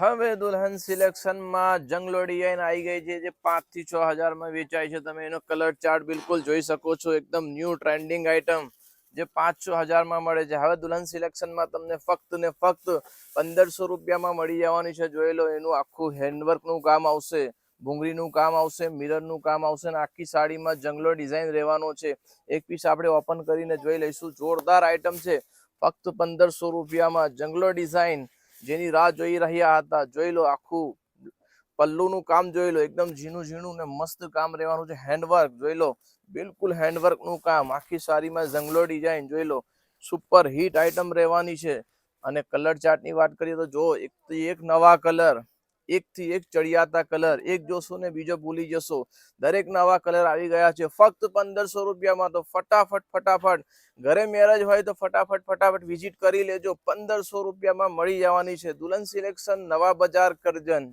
હવે દુલ્હન સિલેક્શન માં જંગલો ડિઝાઇન આવી ગઈ છે જે 5 થી 6 હજાર માં વેચાય છે। તમે એનો કલર ચાર્ટ બિલકુલ જોઈ શકો છો, એકદમ ન્યૂ ટ્રેન્ડિંગ આઇટમ જે 5-6 હજાર માં મળે છે। હવે દુલ્હન સિલેક્શન માં તમને ફક્ત ને ફક્ત 1500 રૂપિયામાં મળી જવાની છે। જોઈ લો, એનું આખું હેન્ડવર્ક નું કામ આવશે, ભૂંગળીનું કામ આવશે, મિરર નું કામ આવશે અને આખી સાડીમાં જંગલો ડિઝાઇન રહેવાનો છે। એક પીસ આપણે ઓપન કરીને જોઈ લઈશું। જોરદાર આઇટમ છે, ફક્ત 1500 રૂપિયામાં જંગલો ડિઝાઇન જેની રાહ જોઈ રહ્યા હતા। જોઈ લો, આખું પલ્લુનું કામ જોઈ લો, એકદમ ઝીણું ઝીણું ને મસ્ત કામ રહેવાનું છે। હેન્ડવર્ક જોઈ લો, બિલકુલ હેન્ડવર્ક નું કામ, આખી સાડીમાં જંગલો ડિઝાઇન જોઈ લો, સુપર હિટ આઇટમ રહેવાની છે। અને કલર ચાર્ટ ની વાત કરીએ તો જો, એક થી એક નવા કલર, એક થી એક ચડિયાતા કલર, એક જોશો ને બીજો ભૂલી જશો। દરેક નવા કલર આવી ગયા છે ફક્ત 1500 રૂપિયામાં। તો ફટાફટ ઘરે મેરેજ હોય તો ફટાફટ વિઝિટ કરી લેજો। 1500 રૂપિયામાં મળી જવાની છે। દુલ્હન સિલેક્શન, નવા બજાર, કરજણ।